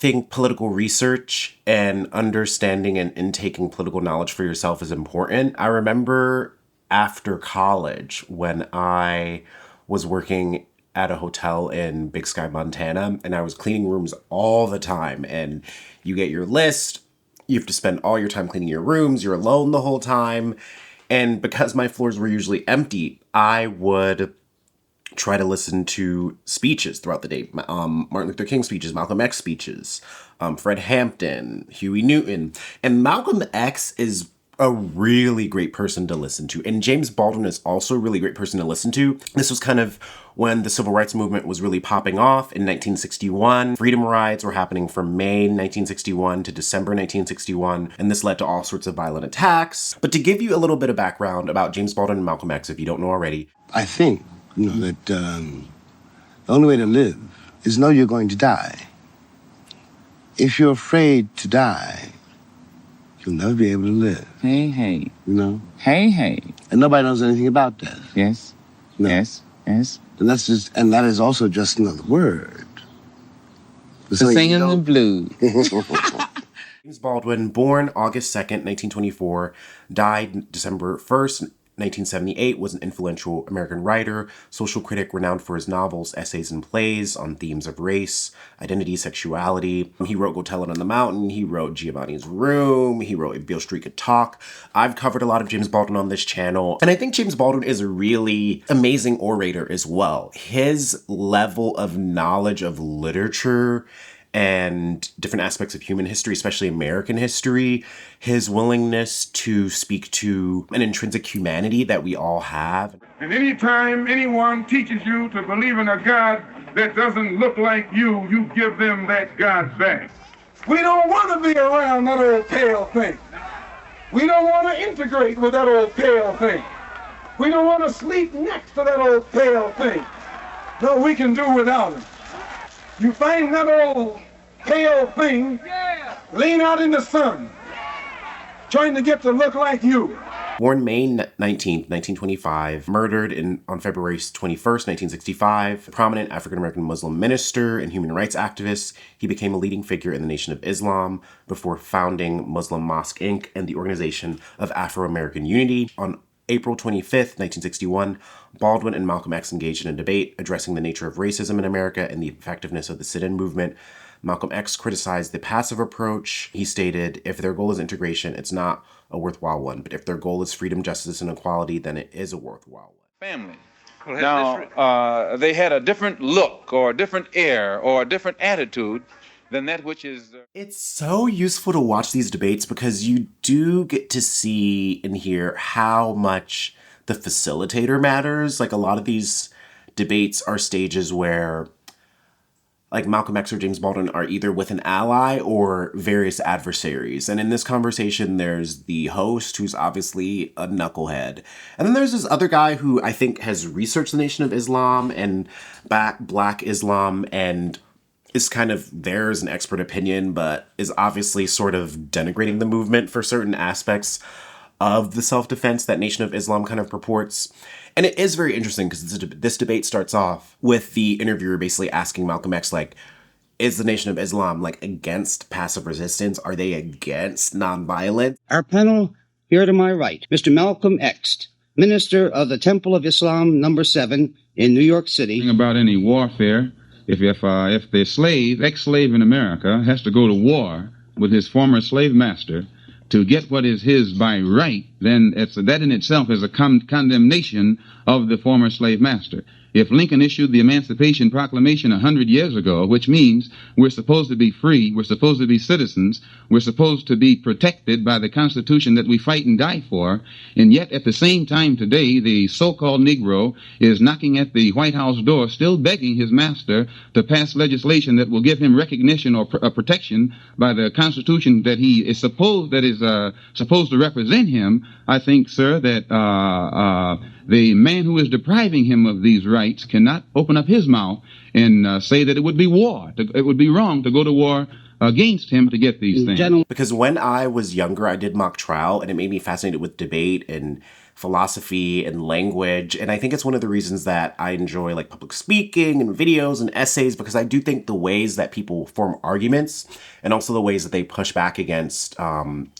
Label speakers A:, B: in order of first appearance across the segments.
A: think political research and understanding and intaking political knowledge for yourself is important. I remember after college when I was working at a hotel in Big Sky, Montana, and I was cleaning rooms all the time. And you get your list, you have to spend all your time cleaning your rooms, you're alone the whole time. And because my floors were usually empty, I would try to listen to speeches throughout the day. Martin Luther King speeches, Malcolm X speeches, Fred Hampton, Huey Newton. And Malcolm X is a really great person to listen to. And James Baldwin is also a really great person to listen to. This was kind of when the civil rights movement was really popping off in 1961. Freedom rides were happening from May 1961 to December 1961, and this led to all sorts of violent attacks. But to give you a little bit of background about James Baldwin and Malcolm X, if you don't know already.
B: I think, that the only way to live is know you're going to die. If you're afraid to die, you'll never be able to live.
C: Hey. Hey.
B: And nobody knows anything about death.
C: Yes.
B: No.
C: Yes.
B: And that is also just another word.
C: The singing the blues.
A: James Baldwin, born August 2nd, 1924, died December 1st, 1978, was an influential American writer, social critic renowned for his novels, essays, and plays on themes of race, identity, sexuality. He wrote Go Tell It on the Mountain. He wrote Giovanni's Room. He wrote If Beale Street Could Talk. I've covered a lot of James Baldwin on this channel, and I think James Baldwin is a really amazing orator as well. His level of knowledge of literature and different aspects of human history, especially American history, his willingness to speak to an intrinsic humanity that we all have.
D: And anytime anyone teaches you to believe in a God that doesn't look like you, you give them that God back. We don't want to be around that old pale thing. We don't want to integrate with that old pale thing. We don't want to sleep next to that old pale thing. No, we can do without him. You find that old pale thing, laying out in the sun, trying to get to look like you.
A: Born May 19th, 1925, murdered on February 21st, 1965, a prominent African-American Muslim minister and human rights activist, he became a leading figure in the Nation of Islam before founding Muslim Mosque Inc. and the Organization of Afro-American Unity. On April 25th, 1961, Baldwin and Malcolm X engaged in a debate addressing the nature of racism in America and the effectiveness of the sit-in movement. Malcolm X criticized the passive approach. He stated, if their goal is integration, it's not a worthwhile one. But if their goal is freedom, justice, and equality, then it is a worthwhile one.
E: Family. Now, they had a different look or a different air or a different attitude than that which is...
A: It's so useful to watch these debates because you do get to see and hear how much the facilitator matters. Like, a lot of these debates are stages where, like, Malcolm X or James Baldwin are either with an ally or various adversaries. And in this conversation, there's the host, who's obviously a knucklehead. And then there's this other guy who I think has researched the Nation of Islam and Black Islam and is kind of there as an expert opinion, but is obviously sort of denigrating the movement for certain aspects of the self-defense that Nation of Islam kind of purports. And it is very interesting because this debate starts off with the interviewer basically asking Malcolm X, like, is the Nation of Islam, like, against passive resistance? Are they against nonviolence?
F: Our panel here to my right, Mr. Malcolm X, minister of the Temple of Islam, number 7 in New York City.
G: About any warfare, if the ex-slave in America has to go to war with his former slave master to get what is his by right, then that in itself is a condemnation of the former slave master. If Lincoln issued the Emancipation Proclamation 100 years ago, which means we're supposed to be free, we're supposed to be citizens, we're supposed to be protected by the Constitution that we fight and die for, and yet at the same time today, the so-called Negro is knocking at the White House door, still begging his master to pass legislation that will give him recognition or protection by the Constitution that he is supposed to represent him. I think, sir, that the man who is depriving him of these rights cannot open up his mouth and say that it would be war. It would be wrong to go to war against him to get these things.
A: Because when I was younger, I did mock trial, and it made me fascinated with debate and philosophy and language. And I think it's one of the reasons that I enjoy like public speaking and videos and essays, because I do think the ways that people form arguments and also the ways that they push back against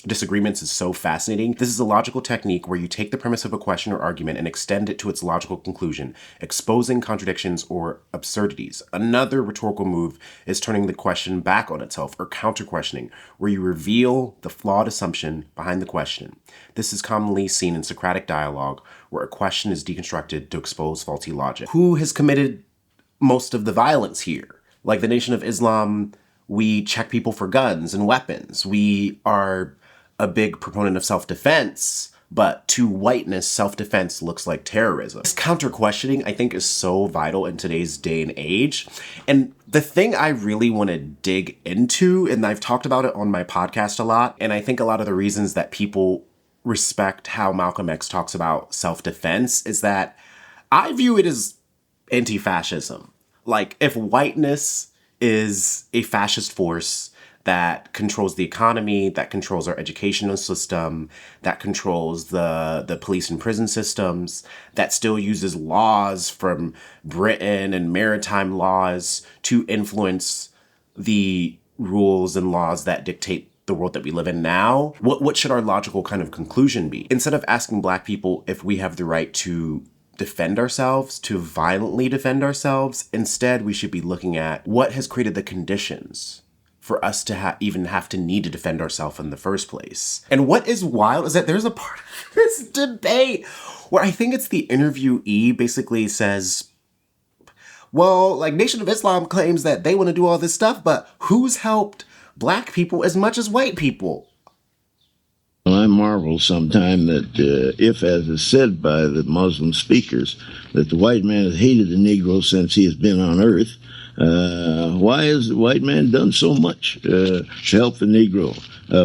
A: disagreements is so fascinating. This is a logical technique where you take the premise of a question or argument and extend it to its logical conclusion, exposing contradictions or absurdities. Another rhetorical move is turning the question back on itself, or counter-questioning, where you reveal the flawed assumption behind the question. This is commonly seen in Socratic dialogue, where a question is deconstructed to expose faulty logic. Who has committed most of the violence here? Like the Nation of Islam, we check people for guns and weapons. We are a big proponent of self-defense, but to whiteness, self-defense looks like terrorism. This counter-questioning, I think, is so vital in today's day and age. And the thing I really want to dig into, and I've talked about it on my podcast a lot, and I think a lot of the reasons that people respect how Malcolm X talks about self-defense is that I view it as anti-fascism. Like, if whiteness is a fascist force that controls the economy, that controls our educational system, that controls the police and prison systems, that still uses laws from Britain and maritime laws to influence the rules and laws that dictate the world that we live in now, what should our logical kind of conclusion be? Instead of asking Black people if we have the right to defend ourselves, to violently defend ourselves, instead we should be looking at what has created the conditions for us to even have to need to defend ourselves in the first place. And what is wild is that there's a part of this debate where I think it's the interviewee basically says, well, like Nation of Islam claims that they want to do all this stuff, but who's helped Black people as much as white people?
H: Well, I marvel sometime that if, as is said by the Muslim speakers, that the white man has hated the Negro since he has been on earth, why has the white man done so much to help the Negro?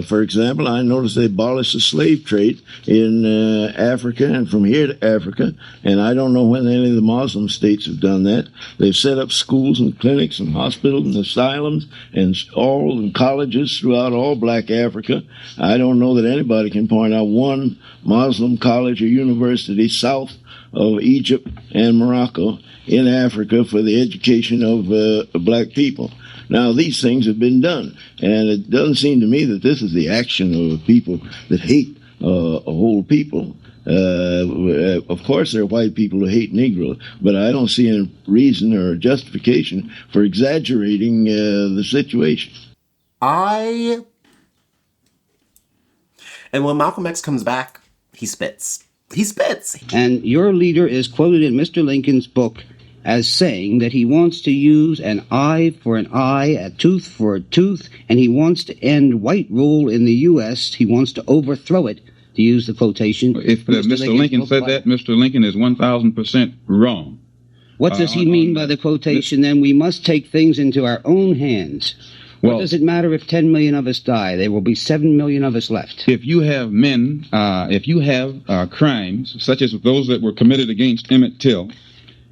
H: For example, I noticed they abolished the slave trade in Africa and from here to Africa, and I don't know when any of the Muslim states have done that. They've set up schools and clinics and hospitals and asylums and colleges throughout all Black Africa. I don't know that anybody can point out one Muslim college or university south of Egypt and Morocco in Africa for the education of Black people. Now, these things have been done, and it doesn't seem to me that this is the action of people that hate a whole people. Of course, there are white people who hate Negroes, but I don't see any reason or justification for exaggerating the situation.
A: And when Malcolm X comes back, he spits. He spits.
F: And your leader is quoted in Mr. Lincoln's book as saying that he wants to use an eye for an eye, a tooth for a tooth, and he wants to end white rule in the U.S. He wants to overthrow it, to use the quotation.
G: If Mr. Lincoln said that, Mr. Lincoln is 1,000% wrong.
F: What does he mean by the quotation, then? We must take things into our own hands. What does it matter if 10 million of us die? There will be 7 million of us left.
G: If you have if you have crimes, such as those that were committed against Emmett Till,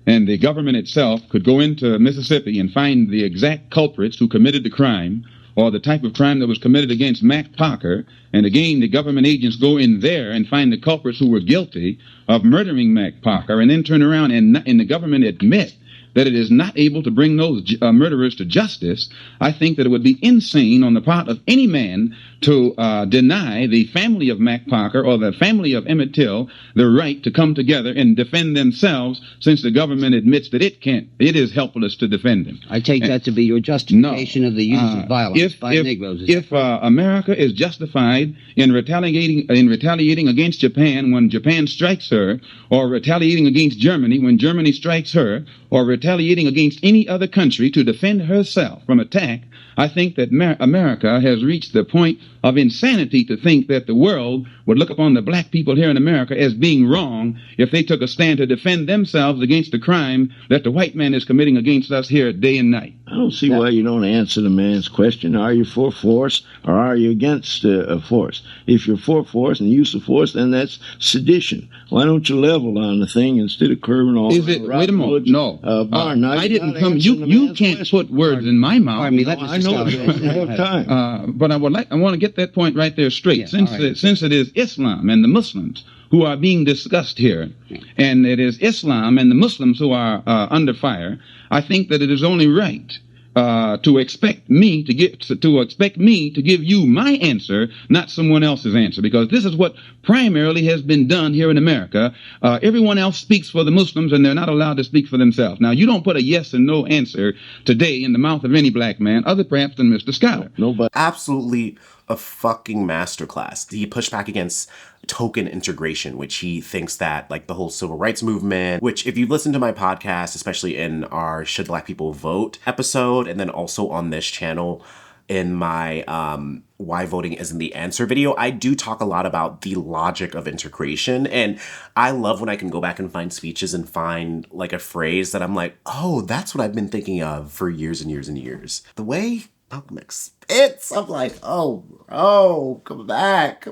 G: and the government itself could go into Mississippi and find the exact culprits who committed the crime, or the type of crime that was committed against Mac Parker, and again the government agents go in there and find the culprits who were guilty of murdering Mac Parker, and then turn around and the government admit that it is not able to bring those murderers to justice, I think that it would be insane on the part of any man to deny the family of Mac Parker or the family of Emmett Till the right to come together and defend themselves, since the government admits that it can't. It is helpless to defend them.
F: I take that to be your justification of the use of violence by Negroes.
G: If America is justified in retaliating against Japan when Japan strikes her, or retaliating against Germany when Germany strikes her, or retaliating against any other country to defend herself from attack, I think that America has reached the point of insanity to think that the world would look upon the black people here in America as being wrong if they took a stand to defend themselves against the crime that the white man is committing against us here day and night.
H: I don't see why you don't answer the man's question. Are you for force or are you against force? If you're for force and use of force, then that's sedition. Why don't you level on the thing instead of curving all
G: Is it? Wait a moment. No. I didn't come. You can't put words in my mouth.
F: Pardon me, let me
H: I have time.
G: But I want to get that point right there straight. Since it is Islam and the Muslims who are being discussed here, and it is Islam and the Muslims who are under fire, I think that it is only right to expect me to give you my answer, not someone else's answer, because this is what primarily has been done here in America. Everyone else speaks for the Muslims, and they're not allowed to speak for themselves. Now, you don't put a yes and no answer today in the mouth of any black man, other perhaps than Mr. Schuyler.
A: Nobody. Absolutely a fucking masterclass. He pushed back against token integration, which he thinks that, like, the whole civil rights movement, which if you listen to my podcast, especially in our Should Black People Vote episode, and then also on this channel in my Why Voting Isn't the Answer video, I do talk a lot about the logic of integration. And I love when I can go back and find speeches and find like a phrase that I'm like, oh, that's what I've been thinking of for years and years and years. The way Malcolm X spits, I'm like, oh, come back.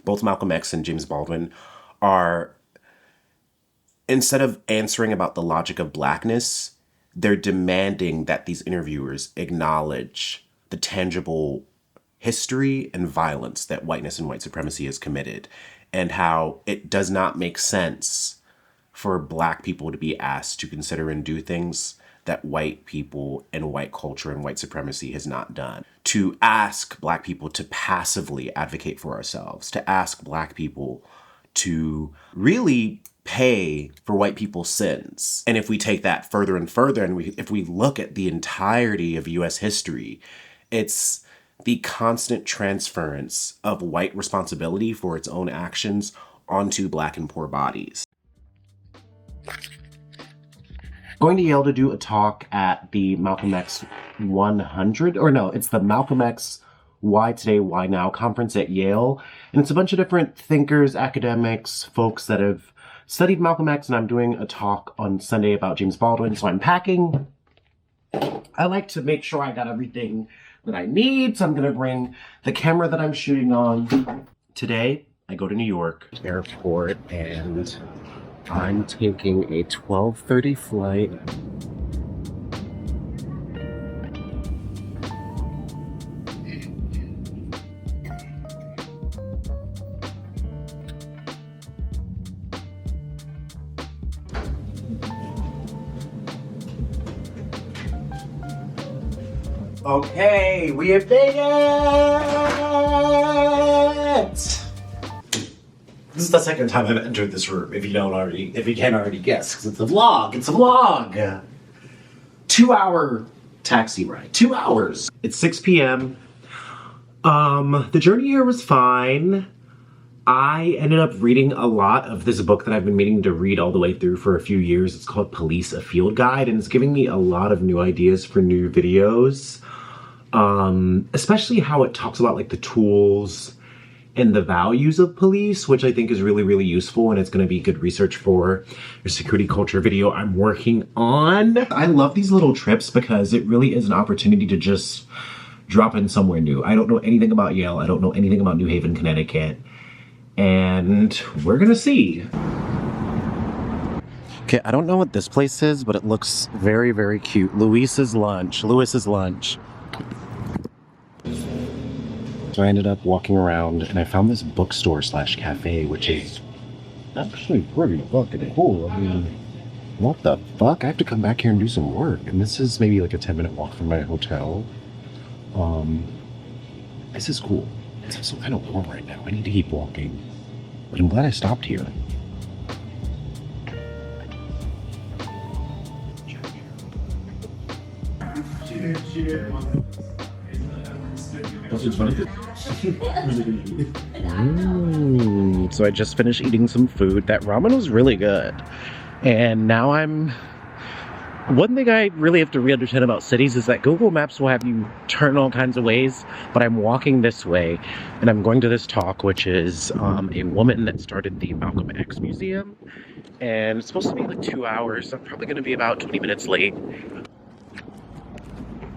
A: Both Malcolm X and James Baldwin are, instead of answering about the logic of blackness, they're demanding that these interviewers acknowledge the tangible history and violence that whiteness and white supremacy has committed, and how it does not make sense for black people to be asked to consider and do things that white people and white culture and white supremacy has not done. To ask black people to passively advocate for ourselves, to ask black people to really pay for white people's sins. And if we take that further and further, and if we look at the entirety of US history, it's the constant transference of white responsibility for its own actions onto black and poor bodies. Going to Yale to do a talk at the Malcolm X 100, or no, it's the Malcolm X Why Today, Why Now conference at Yale. And it's a bunch of different thinkers, academics, folks that have studied Malcolm X, and I'm doing a talk on Sunday about James Baldwin, so I'm packing. I like to make sure I got everything that I need, so I'm gonna bring the camera that I'm shooting on. Today, I go to New York airport, and I'm taking a 12:30 flight. Okay, we have made it! This is the second time I've entered this room, if you can't already guess, because it's a vlog. 2-hour taxi ride, 2 hours. It's 6 p.m. The journey here was fine. I ended up reading a lot of this book that I've been meaning to read all the way through for a few years. It's called Police: A Field Guide, and it's giving me a lot of new ideas for new videos. Especially how it talks about like the tools and the values of police, which I think is really, really useful, and it's going to be good research for a security culture video I'm working on. I love these little trips because it really is an opportunity to just drop in somewhere new. I don't know anything about Yale. I don't know anything about New Haven, Connecticut, and we're gonna see. Okay, I don't know what this place is, but it looks very, very cute. Lewis's Lunch. So I ended up walking around and I found this bookstore / cafe, which is actually pretty fucking cool. I mean, what the fuck? I have to come back here and do some work. And this is maybe like a 10-minute walk from my hotel. This is cool. It's also kind of warm right now. I need to keep walking. But I'm glad I stopped here. So I just finished eating some food. That ramen was really good. And now one thing I really have to understand about cities is that Google Maps will have you turn all kinds of ways, but I'm walking this way and I'm going to this talk, which is a woman that started the Malcolm X Museum. And it's supposed to be like 2 hours. So I'm probably going to be about 20 minutes late.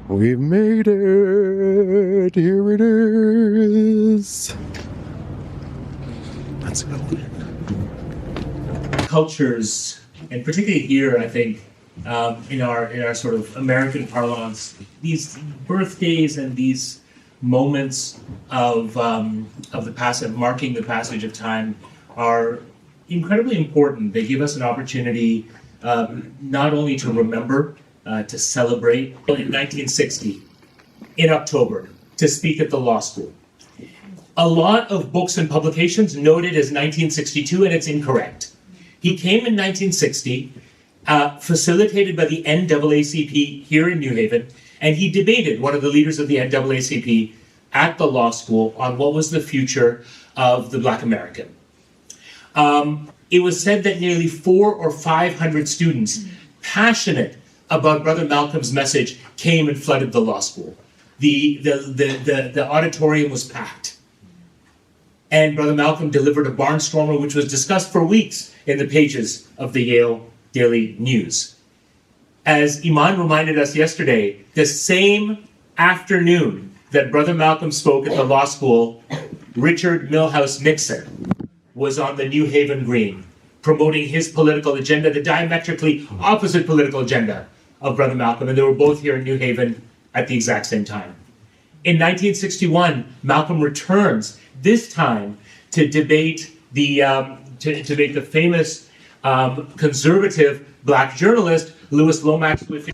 A: We made it! Here it is! Let's go.
I: Cultures, and particularly here, I think, in our sort of American parlance, these birthdays and these moments of the passage, marking the passage of time, are incredibly important. They give us an opportunity not only to remember, to celebrate. In 1960, in October, to speak at the law school. A lot of books and publications note it as 1962, and it's incorrect. He came in 1960, facilitated by the NAACP here in New Haven, and he debated one of the leaders of the NAACP at the law school on what was the future of the Black American. It was said that nearly 400 or 500 students, passionate about Brother Malcolm's message, came and flooded the law school. The auditorium was packed. And Brother Malcolm delivered a barnstormer which was discussed for weeks in the pages of the Yale Daily News. As Iman reminded us yesterday, the same afternoon that Brother Malcolm spoke at the law school, Richard Milhouse Nixon was on the New Haven Green, promoting his political agenda, the diametrically opposite political agenda of Brother Malcolm, and they were both here in New Haven at the exact same time. In 1961, Malcolm returns, this time to debate the famous conservative Black journalist Louis Lomax with.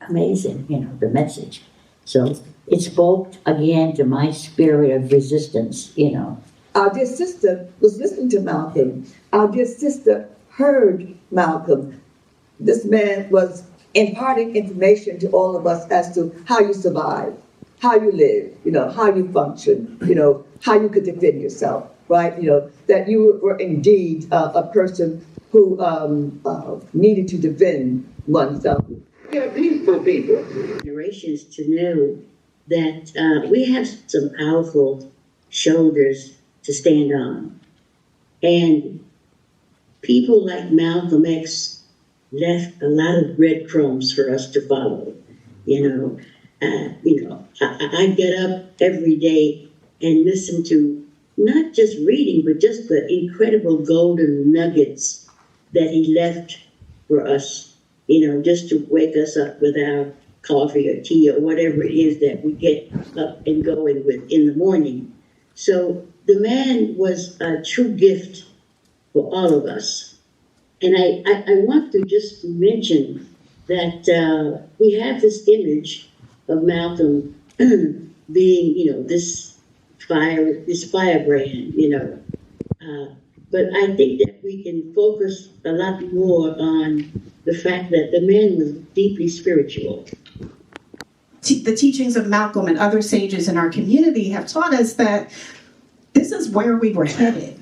J: Amazing, the message. So it spoke again to my spirit of resistance,
K: Our dear sister was listening to Malcolm. Our dear sister heard Malcolm. This man was imparting information to all of us as to how you survive, how you live, how you function, how you could defend yourself, right? That you were indeed a person who needed to defend oneself.
J: They're peaceful people. Generations to know that we have some powerful shoulders to stand on. And people like Malcolm X left a lot of breadcrumbs for us to follow. I get up every day and listen to not just reading, but just the incredible golden nuggets that he left for us, just to wake us up with our coffee or tea or whatever it is that we get up and going with in the morning. So the man was a true gift for all of us. And I want to just mention that we have this image of Malcolm being, this firebrand, but I think that we can focus a lot more on the fact that the man was deeply spiritual.
L: The teachings of Malcolm and other sages in our community have taught us that this is where we were headed.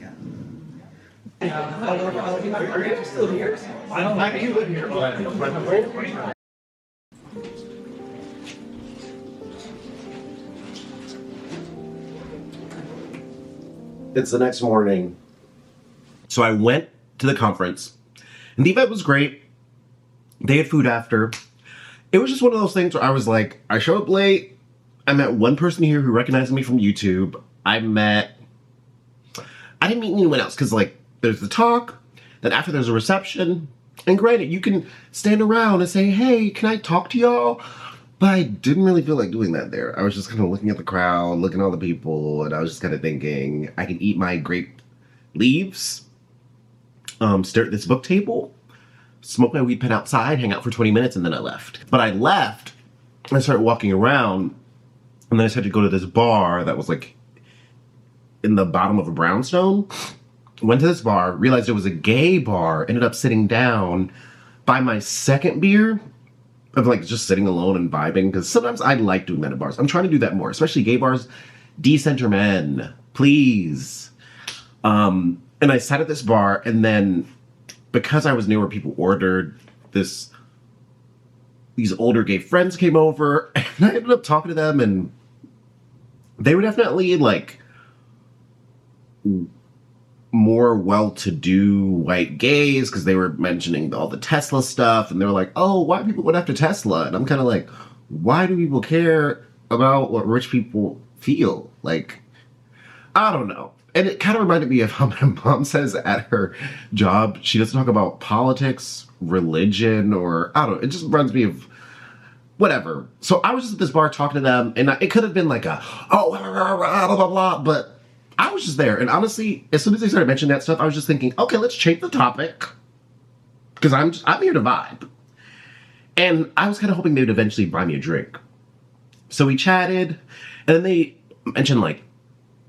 A: It's the next morning. So I went to the conference, and the event was great. They had food after. It was just one of those things where I was like, I show up late. I met one person here who recognized me from YouTube. I didn't meet anyone else because, there's the talk, then after there's a reception. And granted, you can stand around and say, hey, can I talk to y'all? But I didn't really feel like doing that there. I was just kind of looking at the crowd, looking at all the people, and I was just kind of thinking, I can eat my grape leaves, stare at this book table, smoke my weed pen outside, hang out for 20 minutes, and then I left. But I left, and I started walking around, and then I started to go to this bar that was in the bottom of a brownstone. Went to this bar, realized it was a gay bar, ended up sitting down by my second beer of just sitting alone and vibing, because sometimes I like doing that at bars. I'm trying to do that more, especially gay bars. Decenter men, please. And I sat at this bar, and then because I was near where people ordered, these older gay friends came over, and I ended up talking to them, and they were definitely more well-to-do white gays, because they were mentioning all the Tesla stuff, and they were like, oh, white people went after Tesla. And I'm kind of like, why do people care about what rich people feel? I don't know. And it kind of reminded me of how my mom says at her job, she doesn't talk about politics, religion, or I don't know. It just reminds me of whatever. So I was just at this bar talking to them, and it could have been like blah, blah, blah, but I was just there. And honestly, as soon as they started mentioning that stuff, I was just thinking, okay, let's change the topic, because I'm here to vibe. And I was kind of hoping they would eventually buy me a drink. So we chatted, and then they mentioned, like,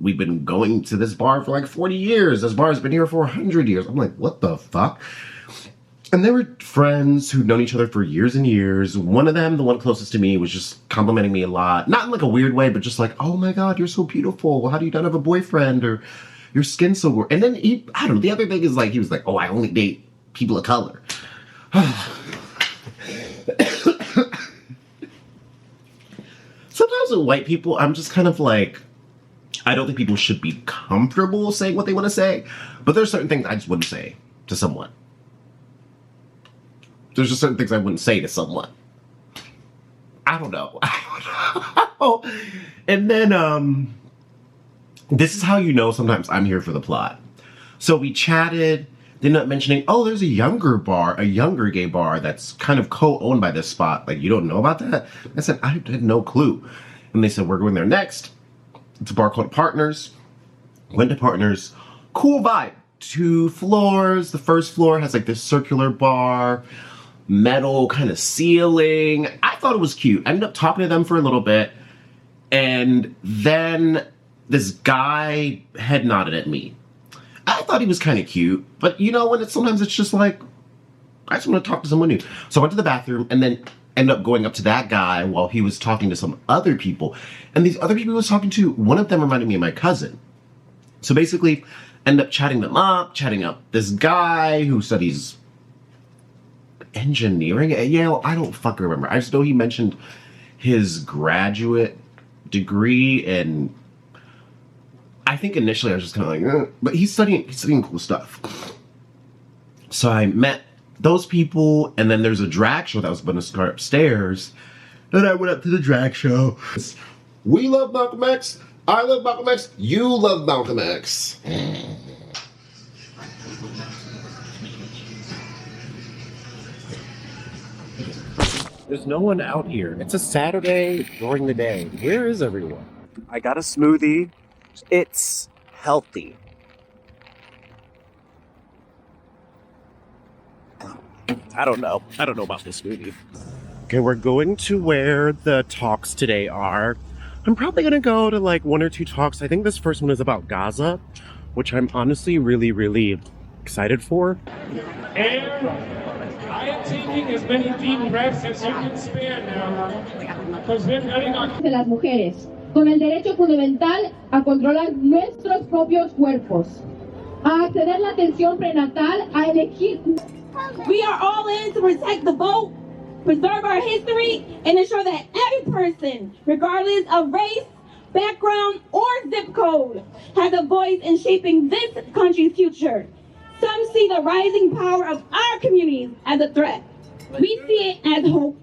A: we've been going to this bar for like 40 years. This bar has been here for 100 years. I'm like, what the fuck? And they were friends who'd known each other for years and years. One of them, the one closest to me, was just complimenting me a lot. Not in like a weird way, but just like, oh my God, you're so beautiful. How do you not have a boyfriend? Or your skin's so weird. And then I don't know, the other thing is like, he was like, oh, I only date people of color. Sometimes with white people, I'm just kind of like, I don't think people should be comfortable saying what they want to say, but there's certain things I just wouldn't say to someone. There's just certain things I wouldn't say to someone. I don't know. And then, this is how you know sometimes I'm here for the plot. So we chatted, they ended up mentioning, oh, there's a younger gay bar that's kind of co-owned by this spot. Like, you don't know about that? I said, I had no clue. And they said, we're going there next. It's a bar called Partners. Went to Partners. Cool vibe. 2 floors. The first floor has like this circular bar, metal kind of ceiling. I thought it was cute. I ended up talking to them for a little bit. And then this guy head nodded at me. I thought he was kind of cute. But you know, sometimes it's just like, I just want to talk to someone new. So I went to the bathroom and then ended up going up to that guy while he was talking to some other people. And these other people he was talking to, one of them reminded me of my cousin. So basically, ended up chatting up this guy who studies engineering at Yale. I don't fucking remember. I just know he mentioned his graduate degree, and I think initially I was just kind of like, but he's studying cool stuff. So I met those people, and then there's a drag show that was going to start upstairs. Then I went up to the drag show. We love Malcolm X. I love Malcolm X. You love Malcolm X. There's no one out here. It's a Saturday during the day. Where is everyone? I got a smoothie. It's healthy. I don't know about this smoothie. Okay, we're going to where the talks today are. I'm probably gonna go to like 1 or 2 talks. I think this first one is about Gaza, which I'm honestly really, really excited for.
M: And I am taking as many deep breaths as you can spare now. Because we're running on.
N: De las mujeres, con el derecho fundamental a controlar nuestros propios cuerpos, a acceder a la atención prenatal, a elegir.
O: We are all in to protect the vote, preserve our history, and ensure that every person, regardless of race, background, or zip code, has a voice in shaping this country's future. Some see the rising power of our communities as a threat. We see it as hope.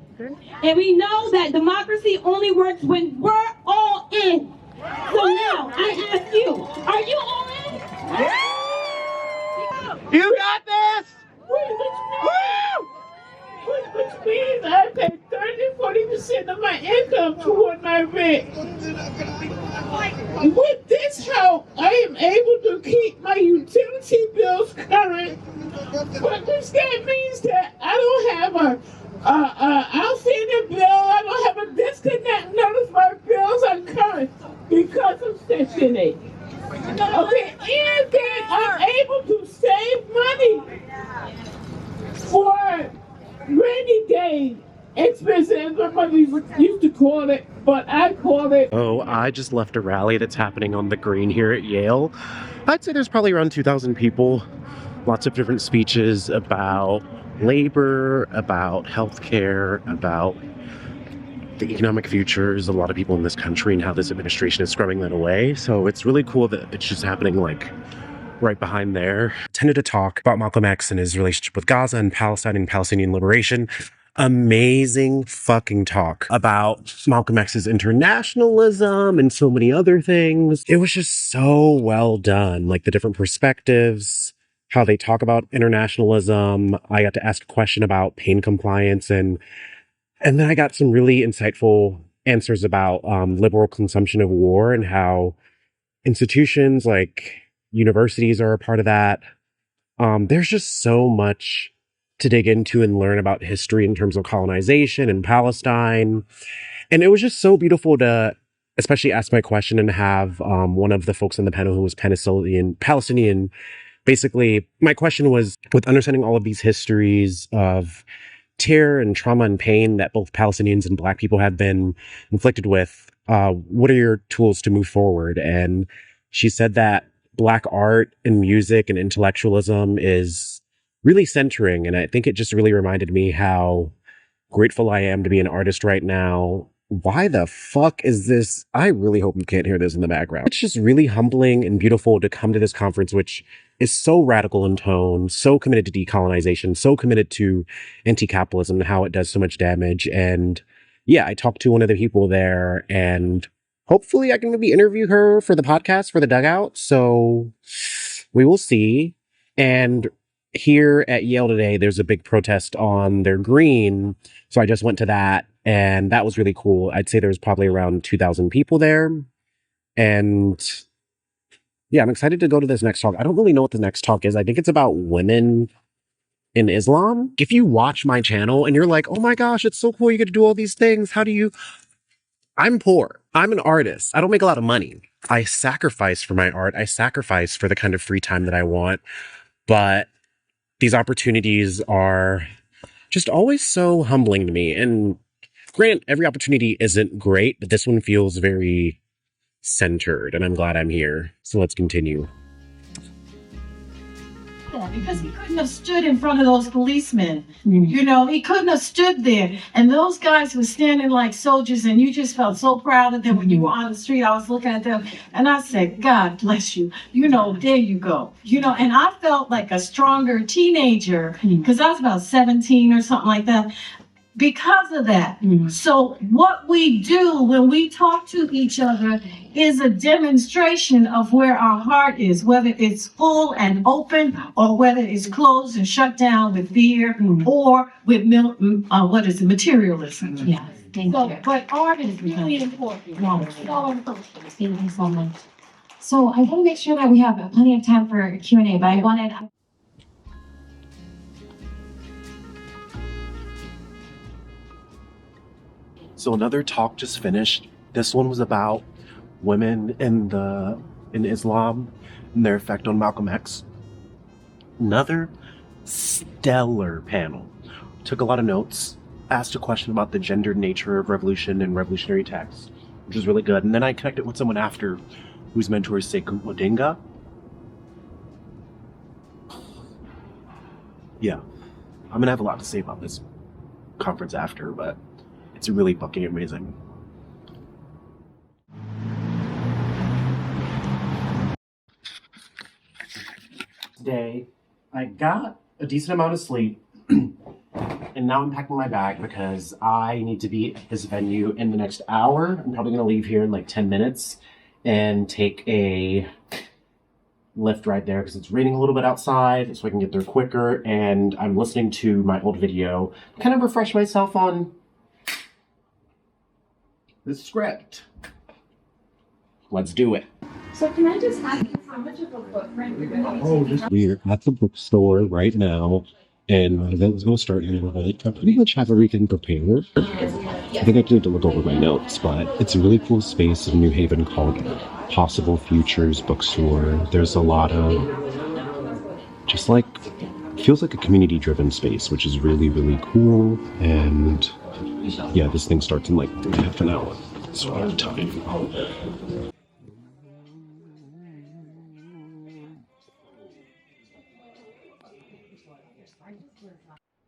O: And we know that democracy only works when we're all in. So now, I ask you, are you all in?
M: You got this! Which means I pay 30-40% of my income toward my rent. With this help, I am able to keep my utility bills current. But this means that I don't have a outstanding bill. I don't have a disconnect notice. My bills are current because of Section 8. Okay, and then I'm able to save money for rainy day expenses. My mother used to call it, but I call it.
A: Oh, I just left a rally that's happening on the green here at Yale. I'd say there's probably around 2,000 people. Lots of different speeches about labor, about healthcare, about the economic futures of a lot of people in this country and how this administration is scrubbing that away. So it's really cool that it's just happening like right behind there. Tended to talk about Malcolm X and his relationship with Gaza and Palestine and Palestinian liberation. Amazing fucking talk about Malcolm X's internationalism and so many other things. It was just so well done. Like the different perspectives, how they talk about internationalism. I got to ask a question about pain compliance and And then I got some really insightful answers about liberal consumption of war and how institutions like universities are a part of that. There's just so much to dig into and learn about history in terms of colonization and Palestine. And it was just so beautiful to especially ask my question and have one of the folks on the panel who was Palestinian. Basically, my question was, with understanding all of these histories of terror and trauma and pain that both Palestinians and Black people have been inflicted with, what are your tools to move forward? And she said that Black art and music and intellectualism is really centering. And I think it just really reminded me how grateful I am to be an artist right now. Why the fuck is this? I really hope you can't hear this in the background. It's just really humbling and beautiful to come to this conference, which is so radical in tone, so committed to decolonization, so committed to anti-capitalism and how it does so much damage. And yeah, I talked to one of the people there, and hopefully I can maybe interview her for the podcast for the Dugout. So we will see. And here at Yale today, there's a big protest on their green. So I just went to that, and that was really cool. I'd say there was probably around 2,000 people there. And yeah, I'm excited to go to this next talk. I don't really know what the next talk is. I think it's about women in Islam. If you watch my channel and you're like, oh my gosh, it's so cool, you get to do all these things. How do you... I'm poor. I'm an artist. I don't make a lot of money. I sacrifice for my art. I sacrifice for the kind of free time that I want. But these opportunities are just always so humbling to me. And granted, every opportunity isn't great, but this one feels very centered, and I'm glad I'm here. So let's continue.
P: Because he couldn't have stood in front of those policemen. You know, he couldn't have stood there. And those guys were standing like soldiers, and you just felt so proud of them when you were on the street. I was looking at them, and I said, God bless you. You know, there you go. You know, and I felt like a stronger teenager, because I was about 17 or something like that. Because of that. So what we do when we talk to each other is a demonstration of where our heart is, whether it's full and open or whether it's closed and shut down with fear or with materialism.
Q: Yeah, thank you.
P: But art is really important. So important.
Q: Thank you so much. So I want to make sure that we have plenty of time for Q&A, but I wanted...
A: So another talk just finished. This one was about women in Islam and their effect on Malcolm X. Another stellar panel. Took a lot of notes, asked a question about the gendered nature of revolution and revolutionary texts, which was really good. And then I connected with someone after whose mentor is Sekou Odinga. Yeah, I'm gonna have a lot to say about this conference after, but it's really fucking amazing. Today, I got a decent amount of sleep, and now I'm packing my bag because I need to be at this venue in the next hour. I'm probably going to leave here in like 10 minutes and take a Lyft right there because it's raining a little bit outside, so I can get there quicker. And I'm listening to my old video, kind of refresh myself on the script. Let's do it.
Q: So can I just ask you how much of a footprint you're going to
A: We're at the bookstore right now, and my event is going to start in a little bit. I pretty much have everything prepared. I think I need to look over my notes, but it's a really cool space in New Haven called Possible Futures Bookstore. There's a lot of just like, feels like a community-driven space, which is really, really cool. And yeah, this thing starts in like half an hour. So I have time.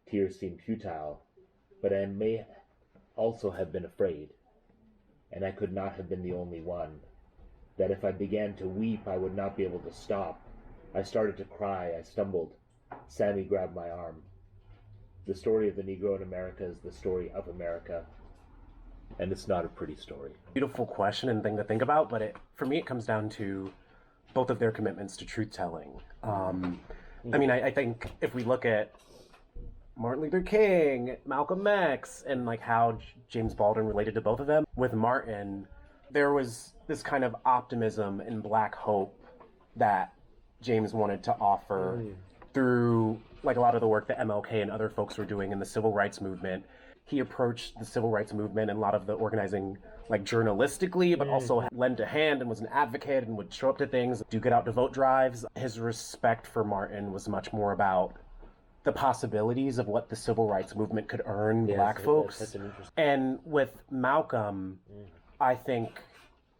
R: Tears seemed futile, but I may also have been afraid, and I could not have been the only one. That if I began to weep, I would not be able to stop. I started to cry. I stumbled. Sammy grabbed my arm. The story of the Negro in America is the story of America, and it's not a pretty story.
A: Beautiful question and thing to think about, but for me it comes down to both of their commitments to truth-telling. I mean, I think if we look at Martin Luther King, Malcolm X, and like how James Baldwin related to both of them. With Martin, there was this kind of optimism and Black hope that James wanted to offer through like a lot of the work that MLK and other folks were doing in the civil rights movement. He approached the civil rights movement and a lot of the organizing like journalistically, but also lent a hand and was an advocate and would show up to things, do get out to vote drives. His respect for Martin was much more about the possibilities of what the civil rights movement could earn Black folks. And with Malcolm, I think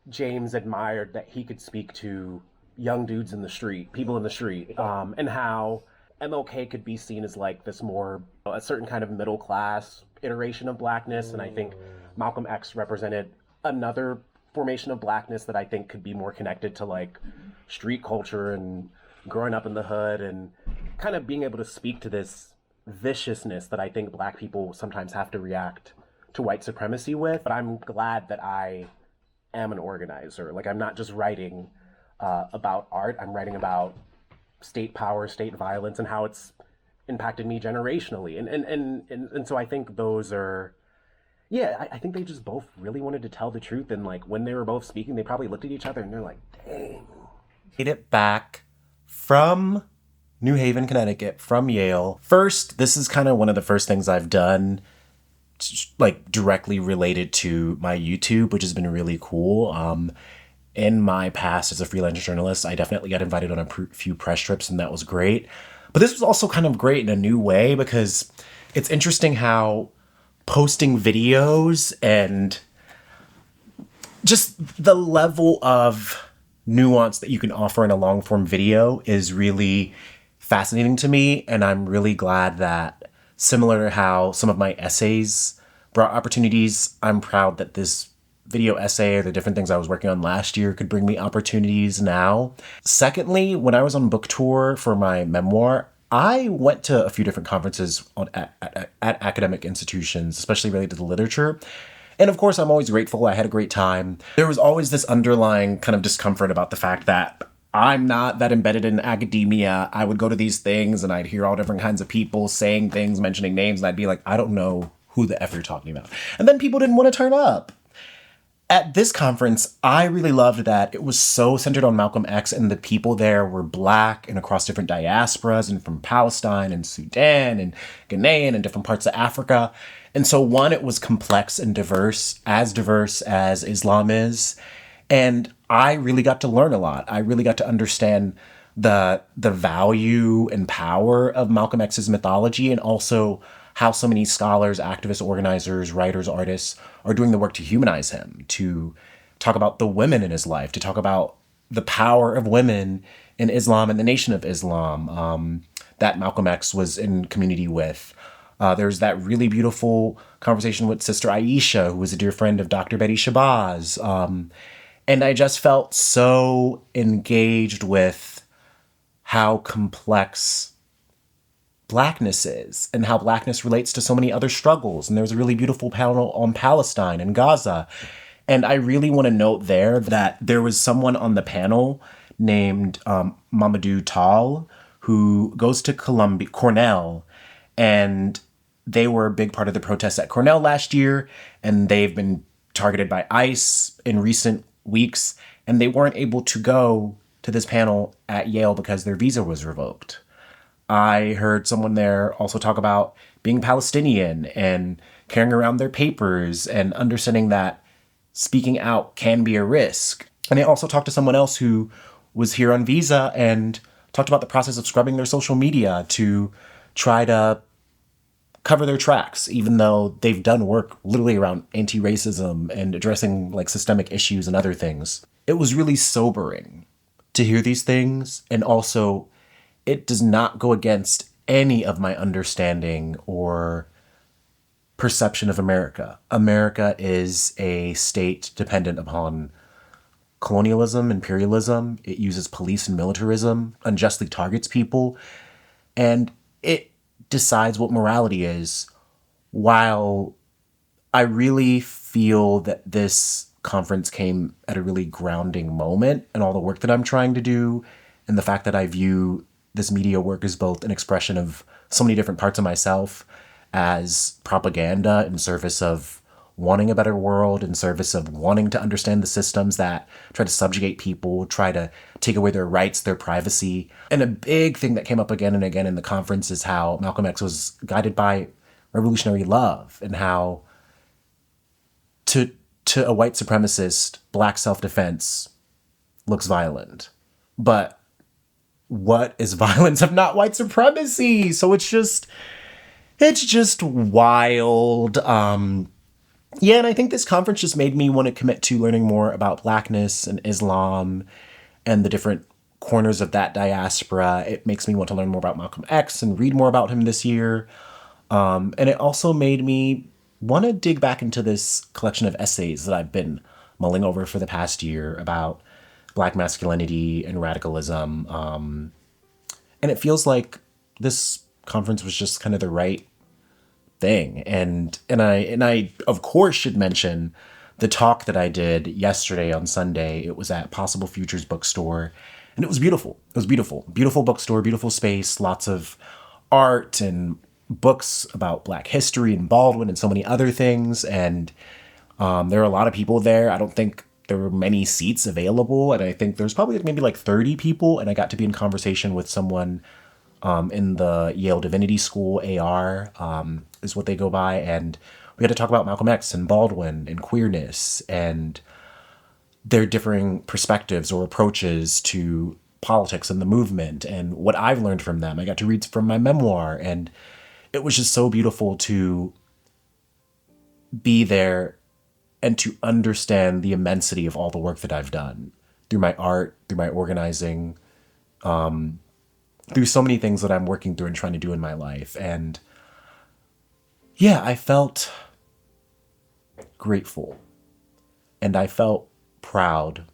A: James admired that he could speak to young dudes in the street, people in the street, and how MLK could be seen as like this more, a certain kind of middle class iteration of Blackness. And I think Malcolm X represented another formation of Blackness that I think could be more connected to like street culture and growing up in the hood and kind of being able to speak to this viciousness that I think Black people sometimes have to react to white supremacy with. But I'm glad that I am an organizer. Like, I'm not just writing about art, I'm writing about state power, state violence, and how it's impacted me generationally. And so I think those are, I think they just both really wanted to tell the truth. And like when they were both speaking, they probably looked at each other and they're like, dang. Made it back from New Haven, Connecticut, from Yale. First, this is kind of one of the first things I've done like directly related to my YouTube, which has been really cool. In my past as a freelance journalist, I definitely got invited on a few press trips, and that was great. But this was also kind of great in a new way, because it's interesting how posting videos and just the level of nuance that you can offer in a long form video is really fascinating to me. And I'm really glad that, similar to how some of my essays brought opportunities, I'm proud that this video essay or the different things I was working on last year could bring me opportunities now. Secondly, when I was on book tour for my memoir, I went to a few different conferences at academic institutions, especially related to literature. And of course, I'm always grateful. I had a great time. There was always this underlying kind of discomfort about the fact that I'm not that embedded in academia. I would go to these things and I'd hear all different kinds of people saying things, mentioning names, and I'd be like, I don't know who the F you're talking about. And then people didn't want to turn up. At this conference, I really loved that it was so centered on Malcolm X, and the people there were Black and across different diasporas and from Palestine and Sudan and Ghanaian and different parts of Africa. And so one, it was complex and diverse as Islam is. And I really got to learn a lot. I really got to understand the value and power of Malcolm X's mythology, and also how so many scholars, activists, organizers, writers, artists are doing the work to humanize him, to talk about the women in his life, to talk about the power of women in Islam and the Nation of Islam that Malcolm X was in community with. There's that really beautiful conversation with Sister Aisha, who was a dear friend of Dr. Betty Shabazz. And I just felt so engaged with how complex Blackness is and how Blackness relates to so many other struggles. And there was a really beautiful panel on Palestine and Gaza. And I really want to note there that there was someone on the panel named Mamadou Tall, who goes to Cornell, and they were a big part of the protests at Cornell last year, and they've been targeted by ICE in recent weeks, and they weren't able to go to this panel at Yale because their visa was revoked. I heard someone there also talk about being Palestinian and carrying around their papers and understanding that speaking out can be a risk. And they also talked to someone else who was here on visa and talked about the process of scrubbing their social media to try to cover their tracks, even though they've done work literally around anti-racism and addressing like systemic issues and other things. It was really sobering to hear these things, and also it does not go against any of my understanding or perception of America. America is a state dependent upon colonialism, imperialism. It uses police and militarism, unjustly targets people, and it decides what morality is. While I really feel that this conference came at a really grounding moment in all the work that I'm trying to do, and the fact that I view this media work is both an expression of so many different parts of myself as propaganda in service of wanting a better world, in service of wanting to understand the systems that try to subjugate people, try to take away their rights, their privacy. And a big thing that came up again and again in the conference is how Malcolm X was guided by revolutionary love, and how to a white supremacist, black self-defense looks violent. But what is violence if not white supremacy? So it's just wild. Yeah, and I think this conference just made me want to commit to learning more about Blackness and Islam and the different corners of that diaspora. It makes me want to learn more about Malcolm X and read more about him this year. And it also made me want to dig back into this collection of essays that I've been mulling over for the past year about Black masculinity and radicalism. And it feels like this conference was just kind of the right thing. And I of course should mention the talk that I did yesterday on Sunday. It was at Possible Futures Bookstore, and it was beautiful. It was beautiful. Beautiful bookstore, beautiful space, lots of art and books about Black history and Baldwin and so many other things. And there are a lot of people there. I don't think there were many seats available, and I think there's probably maybe like 30 people, and I got to be in conversation with someone in the Yale Divinity School, AR is what they go by, and we had to talk about Malcolm X and Baldwin and queerness and their differing perspectives or approaches to politics and the movement and what I've learned from them. I got to read from my memoir, and it was just so beautiful to be there and to understand the immensity of all the work that I've done through my art, through my organizing, through so many things that I'm working through and trying to do in my life. And yeah, I felt grateful and I felt proud.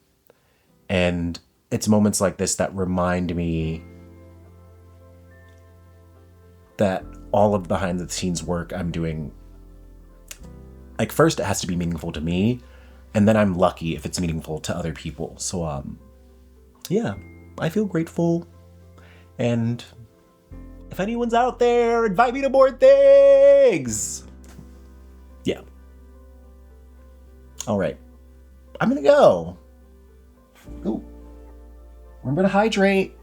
A: And it's moments like this that remind me that all of the behind the scenes work I'm doing, like, first it has to be meaningful to me, and then I'm lucky if it's meaningful to other people. So yeah, I feel grateful. And if anyone's out there, invite me to more things. Yeah. All right. I'm gonna go. Ooh. Remember to hydrate.